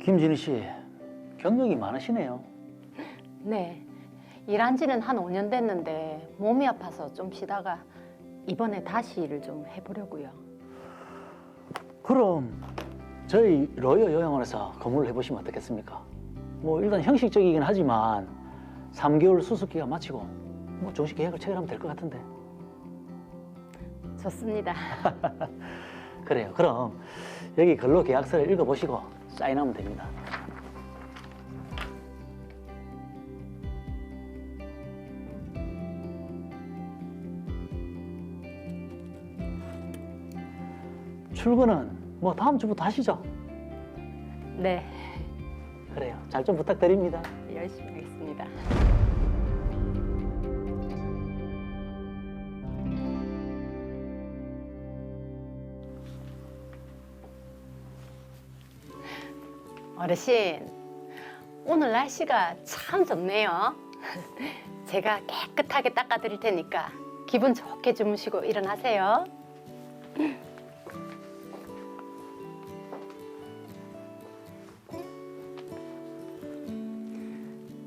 김진희 씨, 경력이 많으시네요. 네, 일한 지는 한 5년 됐는데 몸이 아파서 좀 쉬다가 이번에 다시 일을 좀 해보려고요. 그럼 저희 로여 요양원에서 근무를 해보시면 어떻겠습니까? 뭐 일단 형식적이긴 하지만 3개월 수습기간 마치고 뭐 정식 계약을 체결하면 될 것 같은데. 좋습니다. 그래요. 그럼 여기 근로계약서를 읽어보시고 사인하면 됩니다. 출근은 뭐 다음 주부터 하시죠. 네, 그래요. 잘 좀 부탁드립니다. 열심히 하겠습니다. 어르신, 오늘 날씨가 참 좋네요. 제가 깨끗하게 닦아드릴 테니까 기분 좋게 주무시고 일어나세요.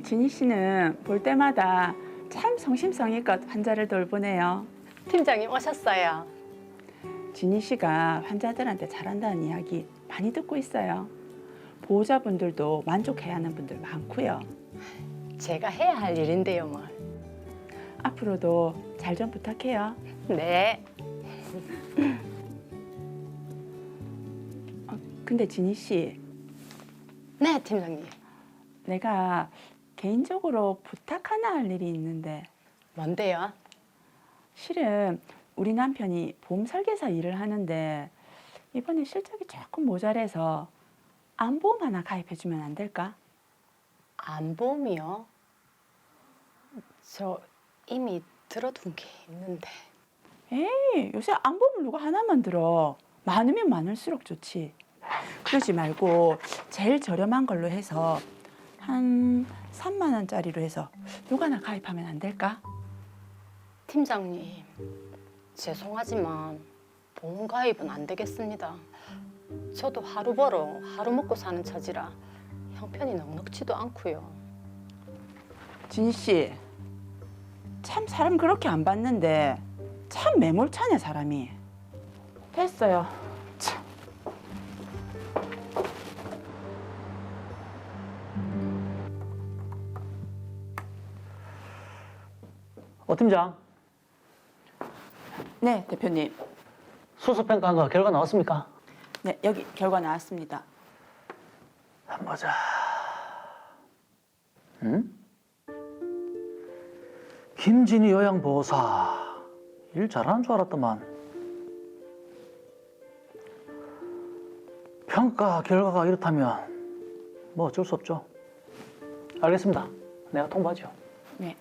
진희 씨는 볼 때마다 참 성심성의껏 환자를 돌보네요. 팀장님 오셨어요. 진희 씨가 환자들한테 잘한다는 이야기 많이 듣고 있어요. 보호자분들도 만족해야 하는 분들 많고요. 제가 해야 할 일인데요, 뭘. 앞으로도 잘 좀 부탁해요. 네. 근데 진희 씨, 네, 팀장님. 내가 개인적으로 부탁 하나 할 일이 있는데 뭔데요? 실은 우리 남편이 보험 설계사 일을 하는데 이번에 실적이 조금 모자라서 안보험 하나 가입해주면 안 될까? 안보험이요? 저 이미 들어둔 게 있는데. 에이, 요새 안보험을 누가 하나만 들어. 많으면 많을수록 좋지. 그러지 말고 제일 저렴한 걸로 해서 한 3만 원짜리로 해서 누가나 가입하면 안 될까? 팀장님, 죄송하지만 보험 가입은 안 되겠습니다. 저도 하루 벌어 하루 먹고 사는 처지라 형편이 넉넉지도 않고요. 진희 씨, 참 사람 그렇게 안 봤는데 참 매몰차네 사람이. 됐어요. 참. 팀장, 네, 대표님. 수습평가한 거 결과 나왔습니까? 네, 여기 결과 나왔습니다. 한번 보자. 응? 김진희 요양보호사 일 잘하는 줄 알았더만 평가 결과가 이렇다면 뭐 어쩔 수 없죠. 알겠습니다. 내가 통보하죠. 네.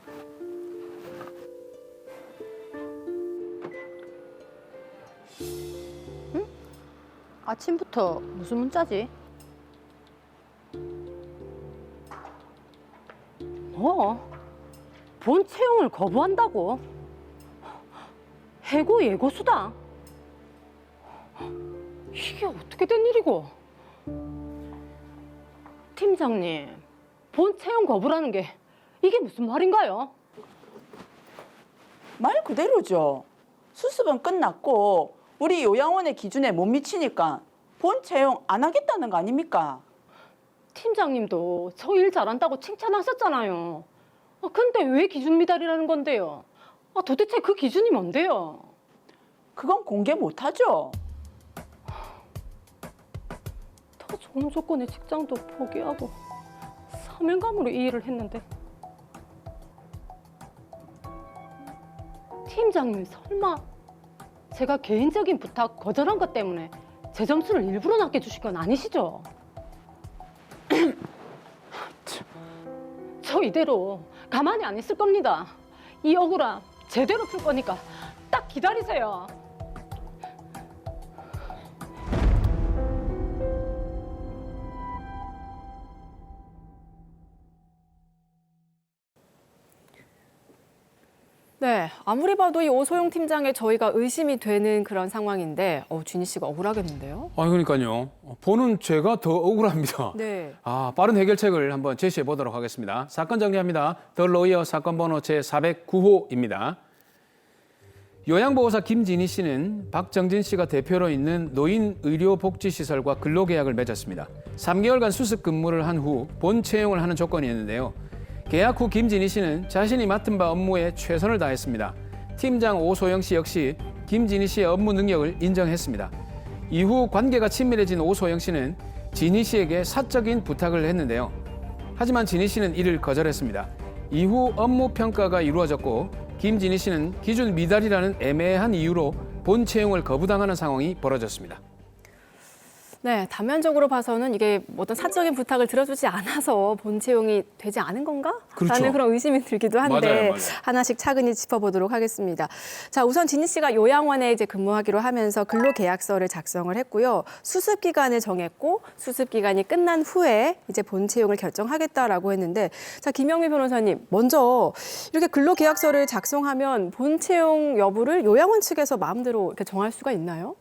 아침부터 무슨 문자지? 뭐? 본 채용을 거부한다고? 해고 예고수당? 이게 어떻게 된 일이고? 팀장님, 본 채용 거부라는 게 이게 무슨 말인가요? 말 그대로죠. 수습은 끝났고 우리 요양원의 기준에 못 미치니까 본 채용 안 하겠다는 거 아닙니까? 팀장님도 저 일 잘한다고 칭찬하셨잖아요. 근데 왜 기준 미달이라는 건데요? 도대체 그 기준이 뭔데요? 그건 공개 못하죠. 더 좋은 조건의 직장도 포기하고 사명감으로 이 일을 했는데 팀장님 설마 제가 개인적인 부탁 거절한 것 때문에 제 점수를 일부러 낮게 주신 건 아니시죠? 저 이대로 가만히 안 있을 겁니다. 이 억울함 제대로 풀 거니까 딱 기다리세요. 네, 아무리 봐도 이 오소영 팀장의 저희가 의심이 되는 그런 상황인데 준희 씨가 억울하겠는데요? 그러니까요. 보는 제가 더 억울합니다. 네. 빠른 해결책을 한번 제시해 보도록 하겠습니다. 사건 정리합니다. 더 로이어 사건 번호 제409호입니다. 요양보호사 김진희 씨는 박정진 씨가 대표로 있는 노인의료복지시설과 근로계약을 맺었습니다. 3개월간 수습 근무를 한 후 본 채용을 하는 조건이었는데요. 계약 후 김진희 씨는 자신이 맡은 바 업무에 최선을 다했습니다. 팀장 오소영 씨 역시 김진희 씨의 업무 능력을 인정했습니다. 이후 관계가 친밀해진 오소영 씨는 진희 씨에게 사적인 부탁을 했는데요. 하지만 진희 씨는 이를 거절했습니다. 이후 업무 평가가 이루어졌고 김진희 씨는 기준 미달이라는 애매한 이유로 본 채용을 거부당하는 상황이 벌어졌습니다. 네, 단면적으로 봐서는 이게 어떤 사적인 부탁을 들어주지 않아서 본 채용이 되지 않은 건가? 그렇죠. 라는 그런 의심이 들기도 한데 맞아요. 하나씩 차근히 짚어보도록 하겠습니다. 자, 우선 진희 씨가 요양원에 이제 근무하기로 하면서 근로계약서를 작성을 했고요. 수습 기간을 정했고 수습 기간이 끝난 후에 이제 본 채용을 결정하겠다라고 했는데, 자, 김영미 변호사님, 먼저 이렇게 근로계약서를 작성하면 본 채용 여부를 요양원 측에서 마음대로 이렇게 정할 수가 있나요?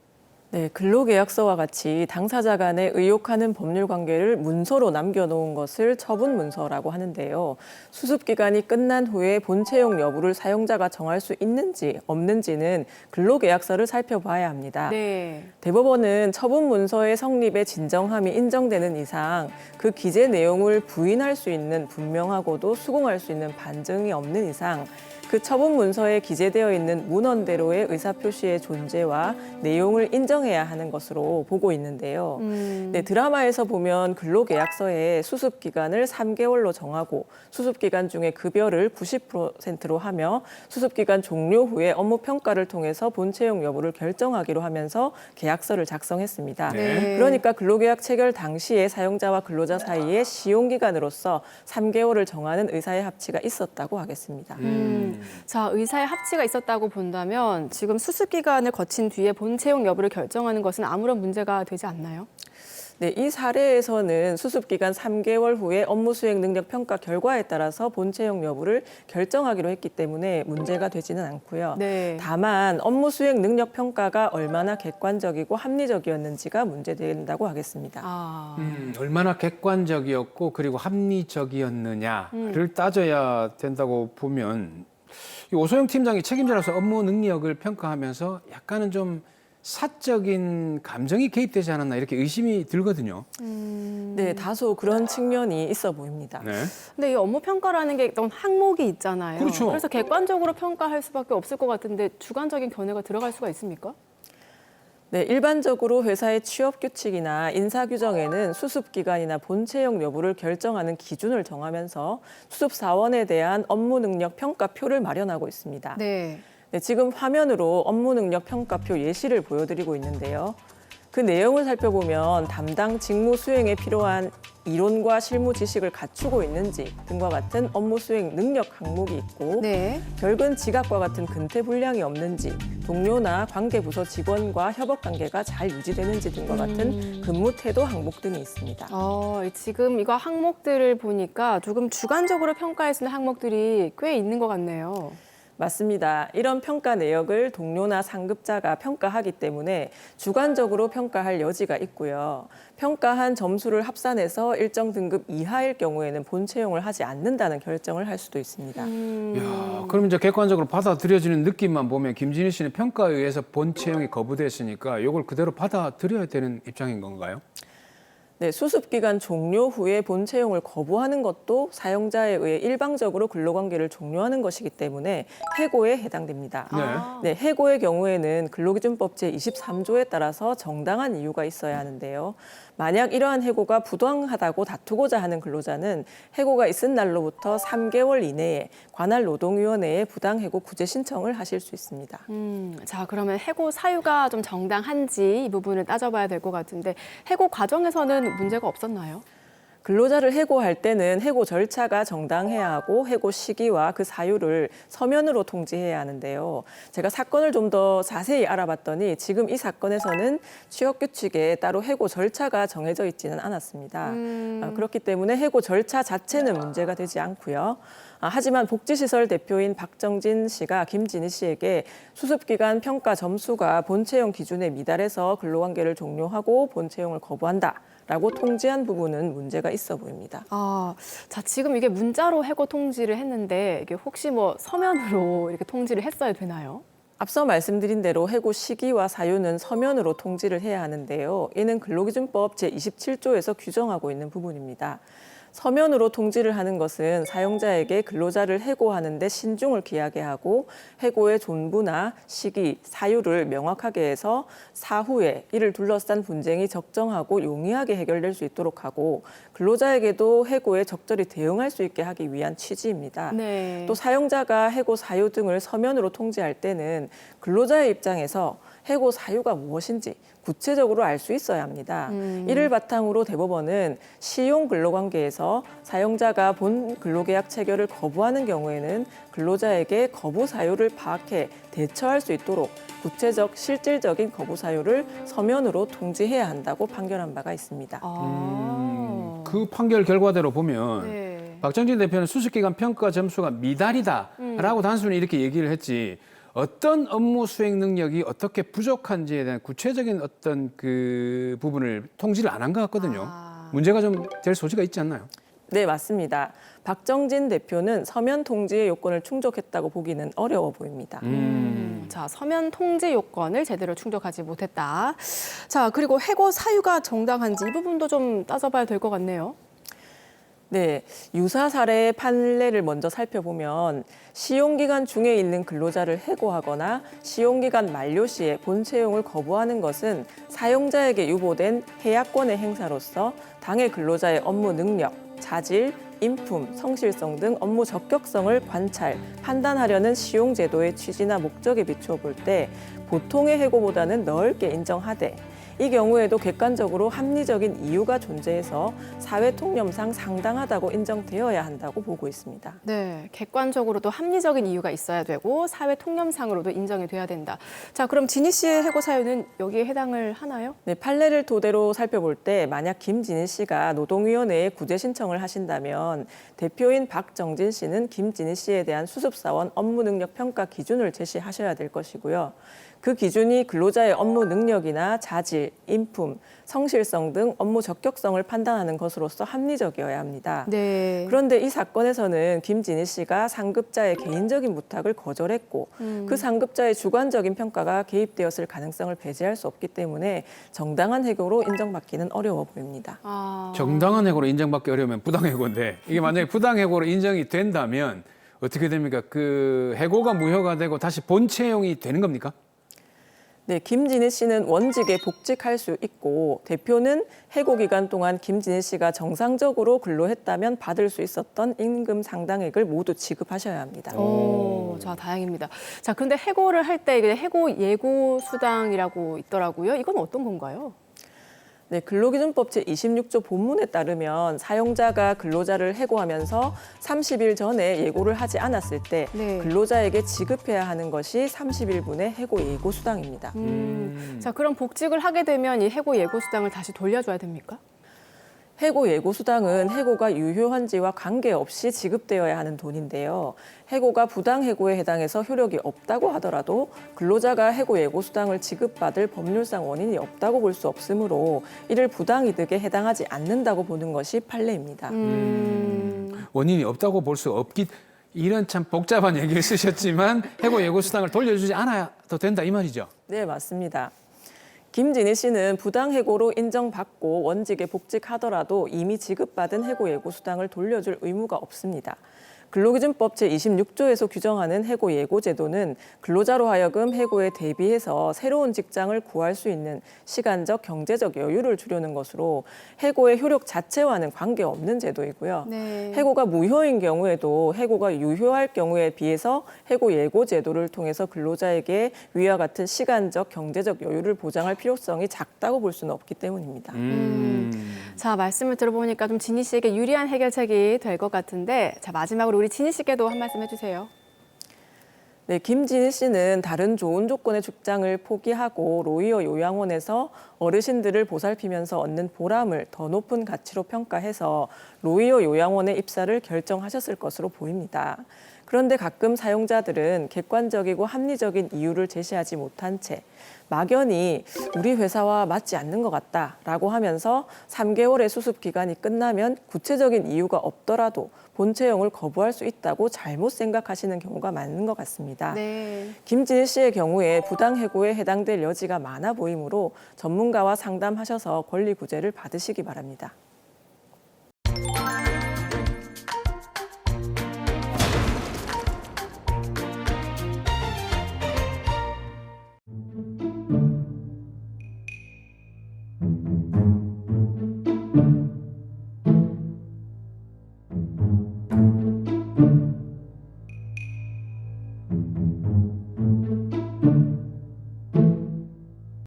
네, 근로계약서와 같이 당사자 간에 의혹하는 법률 관계를 문서로 남겨놓은 것을 처분 문서라고 하는데요. 수습 기간이 끝난 후에 본 채용 여부를 사용자가 정할 수 있는지 없는지는 근로계약서를 살펴봐야 합니다. 네. 대법원은 처분 문서의 성립에 진정함이 인정되는 이상 그 기재 내용을 부인할 수 있는 분명하고도 수긍할 수 있는 반증이 없는 이상 그 처분 문서에 기재되어 있는 문헌대로의 의사표시의 존재와 내용을 인정해야 하는 것으로 보고 있는데요. 네, 드라마에서 보면 근로계약서에 수습기간을 3개월로 정하고 수습기간 중에 급여를 90%로 하며 수습기간 종료 후에 업무평가를 통해서 본채용 여부를 결정하기로 하면서 계약서를 작성했습니다. 네. 그러니까 근로계약 체결 당시에 사용자와 근로자 사이에 시용기간으로서 3개월을 정하는 의사의 합치가 있었다고 하겠습니다. 자, 의사의 합치가 있었다고 본다면 지금 수습 기간을 거친 뒤에 본 채용 여부를 결정하는 것은 아무런 문제가 되지 않나요? 네, 이 사례에서는 수습기간 3개월 후에 업무 수행 능력 평가 결과에 따라서 본 채용 여부를 결정하기로 했기 때문에 문제가 되지는 않고요. 네. 다만 업무 수행 능력 평가가 얼마나 객관적이고 합리적이었는지가 문제된다고 하겠습니다. 얼마나 객관적이었고 그리고 합리적이었느냐를 따져야 된다고 보면 이 오소영 팀장이 책임자로서 업무 능력을 평가하면서 약간은 좀 사적인 감정이 개입되지 않았나 이렇게 의심이 들거든요. 네, 다소 그런 측면이 있어 보입니다. 네. 근데 이 업무 평가라는 게 어떤 항목이 있잖아요. 그렇죠. 그래서 객관적으로 평가할 수밖에 없을 것 같은데 주관적인 견해가 들어갈 수가 있습니까? 네, 일반적으로 회사의 취업 규칙이나 인사 규정에는 수습 기간이나 본 채용 여부를 결정하는 기준을 정하면서 수습 사원에 대한 업무 능력 평가표를 마련하고 있습니다. 네. 네, 지금 화면으로 업무 능력 평가표 예시를 보여드리고 있는데요. 그 내용을 살펴보면 담당 직무 수행에 필요한 이론과 실무 지식을 갖추고 있는지 등과 같은 업무 수행 능력 항목이 있고 네. 결근 지각과 같은 근태 불량이 없는지 동료나 관계 부서 직원과 협업 관계가 잘 유지되는지 등과 같은 근무 태도 항목 등이 있습니다. 지금 이거 항목들을 보니까 조금 주관적으로 평가할 수 있는 항목들이 꽤 있는 것 같네요. 맞습니다. 이런 평가 내역을 동료나 상급자가 평가하기 때문에 주관적으로 평가할 여지가 있고요. 평가한 점수를 합산해서 일정 등급 이하일 경우에는 본 채용을 하지 않는다는 결정을 할 수도 있습니다. 야, 그럼 이제 객관적으로 받아들여지는 느낌만 보면 김진희 씨는 평가에 의해서 본 채용이 거부됐으니까 이걸 그대로 받아들여야 되는 입장인 건가요? 네, 수습기간 종료 후에 본 채용을 거부하는 것도 사용자에 의해 일방적으로 근로관계를 종료하는 것이기 때문에 해고에 해당됩니다. 네, 해고의 경우에는 근로기준법 제23조에 따라서 정당한 이유가 있어야 하는데요. 만약 이러한 해고가 부당하다고 다투고자 하는 근로자는 해고가 있은 날로부터 3개월 이내에 관할 노동위원회에 부당해고 구제 신청을 하실 수 있습니다. 자, 그러면 해고 사유가 좀 정당한지 이 부분을 따져봐야 될 것 같은데 해고 과정에서는 문제가 없었나요? 근로자를 해고할 때는 해고 절차가 정당해야 하고 해고 시기와 그 사유를 서면으로 통지해야 하는데요. 제가 사건을 좀 더 자세히 알아봤더니 지금 이 사건에서는 취업규칙에 따로 해고 절차가 정해져 있지는 않았습니다. 그렇기 때문에 해고 절차 자체는 문제가 되지 않고요. 하지만 복지시설 대표인 박정진 씨가 김진희 씨에게 수습기간 평가 점수가 본채용 기준에 미달해서 근로관계를 종료하고 본채용을 거부한다라고 통지한 부분은 문제가 있어 보입니다. 자, 지금 이게 문자로 해고 통지를 했는데 이게 혹시 뭐 서면으로 이렇게 통지를 했어야 되나요? 앞서 말씀드린 대로 해고 시기와 사유는 서면으로 통지를 해야 하는데요. 이는 근로기준법 제27조에서 규정하고 있는 부분입니다. 서면으로 통지를 하는 것은 사용자에게 근로자를 해고하는 데 신중을 기하게 하고 해고의 존부나 시기, 사유를 명확하게 해서 사후에 이를 둘러싼 분쟁이 적정하고 용이하게 해결될 수 있도록 하고 근로자에게도 해고에 적절히 대응할 수 있게 하기 위한 취지입니다. 네. 또 사용자가 해고 사유 등을 서면으로 통지할 때는 근로자의 입장에서 해고 사유가 무엇인지 구체적으로 알 수 있어야 합니다. 이를 바탕으로 대법원은 시용 근로관계에서 사용자가 본 근로계약 체결을 거부하는 경우에는 근로자에게 거부 사유를 파악해 대처할 수 있도록 구체적 실질적인 거부 사유를 서면으로 통지해야 한다고 판결한 바가 있습니다. 그 판결 결과대로 보면 네. 박정진 대표는 수습기간 평가 점수가 미달이다라고 단순히 이렇게 얘기를 했지 어떤 업무 수행 능력이 어떻게 부족한지에 대한 구체적인 어떤 그 부분을 통지를 안 한 것 같거든요. 문제가 좀 될 소지가 있지 않나요? 네, 맞습니다. 박정진 대표는 서면 통지의 요건을 충족했다고 보기는 어려워 보입니다. 자, 서면 통지 요건을 제대로 충족하지 못했다. 자, 그리고 해고 사유가 정당한지 이 부분도 좀 따져봐야 될 것 같네요. 네, 유사 사례의 판례를 먼저 살펴보면 시용기간 중에 있는 근로자를 해고하거나 시용기간 만료 시에 본채용을 거부하는 것은 사용자에게 유보된 해약권의 행사로서 당해 근로자의 업무 능력, 자질, 인품, 성실성 등 업무 적격성을 관찰, 판단하려는 시용제도의 취지나 목적에 비추어 볼 때 보통의 해고보다는 넓게 인정하되 이 경우에도 객관적으로 합리적인 이유가 존재해서 사회 통념상 상당하다고 인정되어야 한다고 보고 있습니다. 네, 객관적으로도 합리적인 이유가 있어야 되고 사회 통념상으로도 인정이 돼야 된다. 자, 그럼 진희 씨의 해고 사유는 여기에 해당을 하나요? 네, 판례를 토대로 살펴볼 때 만약 김진희 씨가 노동위원회에 구제 신청을 하신다면 대표인 박정진 씨는 김진희 씨에 대한 수습사원 업무 능력 평가 기준을 제시하셔야 될 것이고요. 그 기준이 근로자의 업무 능력이나 자질, 인품, 성실성 등 업무 적격성을 판단하는 것으로서 합리적이어야 합니다. 네. 그런데 이 사건에서는 김진희 씨가 상급자의 개인적인 부탁을 거절했고 그 상급자의 주관적인 평가가 개입되었을 가능성을 배제할 수 없기 때문에 정당한 해고로 인정받기는 어려워 보입니다. 정당한 해고로 인정받기 어려우면 부당해고인데 이게 만약에 부당해고로 인정이 된다면 어떻게 됩니까? 그 해고가 무효가 되고 다시 본채용이 되는 겁니까? 네, 김진희 씨는 원직에 복직할 수 있고 대표는 해고 기간 동안 김진희 씨가 정상적으로 근로했다면 받을 수 있었던 임금 상당액을 모두 지급하셔야 합니다. 자, 다행입니다. 자, 그런데 해고를 할 때 해고 예고 수당이라고 있더라고요. 이건 어떤 건가요? 네, 근로기준법 제26조 본문에 따르면 사용자가 근로자를 해고하면서 30일 전에 예고를 하지 않았을 때 네. 근로자에게 지급해야 하는 것이 30일분의 해고 예고 수당입니다. 자, 그럼 복직을 하게 되면 이 해고 예고 수당을 다시 돌려줘야 됩니까? 해고 예고 수당은 해고가 유효한지와 관계없이 지급되어야 하는 돈인데요. 해고가 부당 해고에 해당해서 효력이 없다고 하더라도 근로자가 해고 예고 수당을 지급받을 법률상 원인이 없다고 볼 수 없으므로 이를 부당 이득에 해당하지 않는다고 보는 것이 판례입니다. 원인이 없다고 볼 수 없기 이런 참 복잡한 얘기를 쓰셨지만 해고 예고 수당을 돌려주지 않아도 된다 이 말이죠. 네, 맞습니다. 김진희 씨는 부당 해고로 인정받고 원직에 복직하더라도 이미 지급받은 해고 예고 수당을 돌려줄 의무가 없습니다. 근로기준법 제26조에서 규정하는 해고 예고 제도는 근로자로 하여금 해고에 대비해서 새로운 직장을 구할 수 있는 시간적, 경제적 여유를 주려는 것으로 해고의 효력 자체와는 관계없는 제도이고요. 네. 해고가 무효인 경우에도 해고가 유효할 경우에 비해서 해고 예고 제도를 통해서 근로자에게 위와 같은 시간적, 경제적 여유를 보장할 필요성이 작다고 볼 수는 없기 때문입니다. 자, 말씀을 들어보니까 좀 진희 씨에게 유리한 해결책이 될 것 같은데, 자, 마지막으로 우리 진희 씨께도 한 말씀 해주세요. 네, 김진희 씨는 다른 좋은 조건의 직장을 포기하고 로이어 요양원에서 어르신들을 보살피면서 얻는 보람을 더 높은 가치로 평가해서 로이어 요양원에 입사를 결정하셨을 것으로 보입니다. 그런데 가끔 사용자들은 객관적이고 합리적인 이유를 제시하지 못한 채 막연히 우리 회사와 맞지 않는 것 같다라고 하면서 3개월의 수습 기간이 끝나면 구체적인 이유가 없더라도 본 채용을 거부할 수 있다고 잘못 생각하시는 경우가 많은 것 같습니다. 네. 김진희 씨의 경우에 부당해고에 해당될 여지가 많아 보이므로 전문가와 상담하셔서 권리 구제를 받으시기 바랍니다.